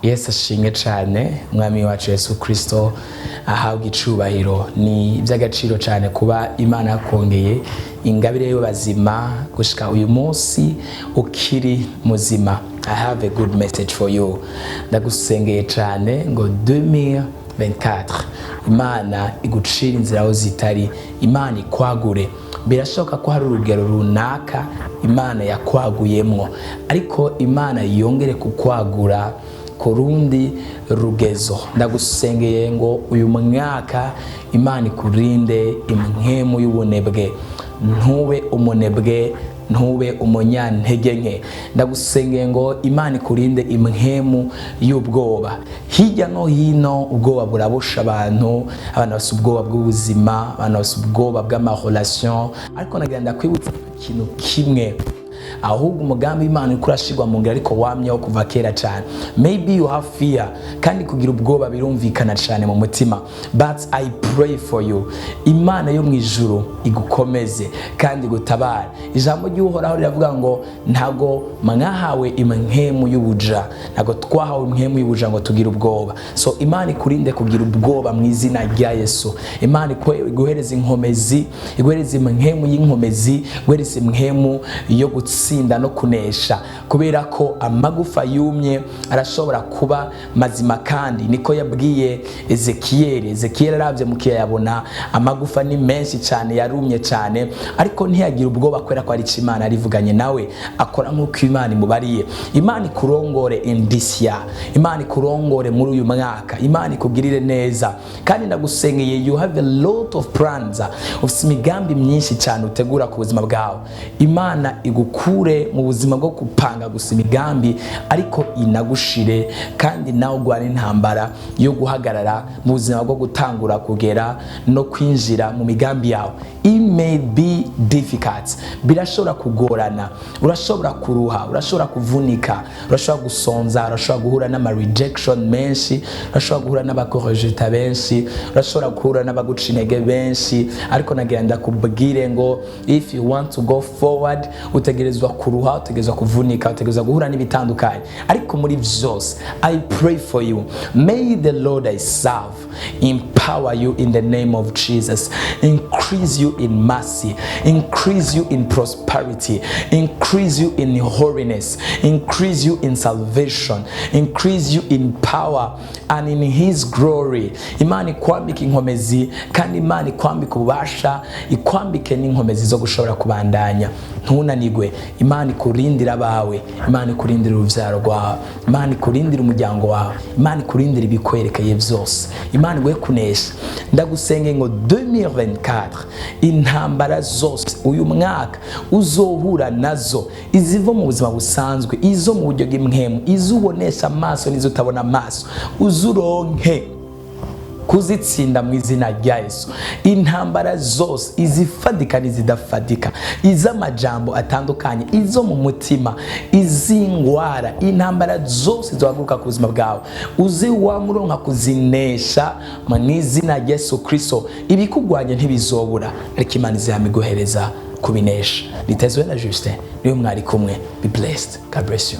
Yesu ashimwe cyane umwami wacu Yesu Kristo ahabwa icubahiro. Ni iby'agaciro cyane kuba Imana yakongeye ingabire y'ubuzima gushika uyu munsi ukiri muzima. I have a good message for you. Ndagusengeye cyane ngo 2024 Imana igucira inzira aho zitari, Imana ikwagure. Birashoboka ko hari urugero runaka Imana yakwaguyemwo, ariko Imana yongere kukwagura kurundi rugezo. Ndagusengeye ngo uyu mwaka Imana ikurinde imwemu y'ubunebwe, ntube umunebwe, ntube umunyantege nke. Ndagusengeye ngo Imana ikurinde imwemu y'ubwoba. Hirya no hino ubwoba burabusha abantu bafite ubwoba bw'ubuzima, abantu bafite ubwoba bw'amarelation, ariko nagenda kwibutsa ikintu kimwe, ahubwo umugambi Imana ukurashirwa mu ngiro ariko wamyeho kuva kera cyane. Maybe you have fear, kandi kugira ubwoba birumvikana cyane mu mutima, but I pray for you, Imana yo mu ijuru igukomeze kandi gutabara. Ijambo ry'Uhoraho riravuga ngo ntago mwahawe imwemu y'ubuja, ntago twahawe imwemu y'ubuja ngo tugira ubwoba. So Imana ikurinde kugira ubwoba mu izina rya Yesu. Imana iguhereza inkomezi, iguhereza imwemu y'inkomezi, iguhereza imwemu yo gutsinda no kunesha, kubera ko amagufa yumye arashobora kuba mazima. Kandi niko yabwiye Ezekiyeli aravye mu kiyabona amagufa ni menshi cyane, yarumye cyane, ariko ntiyagira ubwoba kwera ko ari Imana arivuganye nawe, akora nk'uko Imana imubariye. Imana ikurongore in this year, Imana ikurongore muri uyu mwaka, Imana ikugirire neza. Kandi ndagusengeye, you have a lot of plans, ufite imigambi myinshi cyane utegura ku buzima bwawe. Imana igukure mu buzima bwo kupanga gusa imigambi, ariko inagushire kandi nawe ugwana intambara yo guhagarara mu buzima bwo gutangura kugera no kwinjira mu migambi yawe. It may be difficult, birashobora kugorana, urashobora kuruha, urashobora kuvunika, urashobora gusonza, urashobora guhura n'ama rejection menshi, urashobora guhura n'abakorejeta benshi, urashobora guhura n'abaguca intege benshi, ariko nagenda kubwire ngo if you want to go forward, utegerezwa kuruha, utegerezwa kuvunika, utegerezwa guhura n'ibitandukanye. Ariko muri vyose, I pray for you, may the Lord I serve empower you in the name of Jesus, increase you in mercy, increase you in prosperity, increase you in holiness, increase you in salvation, increase you in power and in His glory. Imana ikwambike inkomezi, kandi Imana ikwambike ububasha, ikwambike n'inkomezi zo gushobora kubandanya. Ntunanigwe. Imana ikurindira abawe, Imana ikurindira uruvyaro rwawe, Imana ikurindira umuryango wawe, Imana ikurindira ibikwerekeye byose, Imana igwe kunesha. Ndagusenge ngo 2024 intambara zose uyu mwaka uzohura nazo, iziva mu buzima busanzwe, izo mu buryo bw'imwemu, izubonesha amaso n'izo utabona amaso, uzuronke kuzitsinda mu izina rya Yesu. Intambara zose, izifadika n'izidafadika, iz'amajambo atandukanye, izo mu mutima, izingwara, intambara zose zohaguruka ku buzima bwawe, uzi wamuronka kuzinesha mu izina rya Yesu Kristo. Ibikugwanya ntibizobura, ariko Imana izamiguhereza kubinesha. Litezwe na Justin, niwe mwari kumwe. Be blessed. God bless you.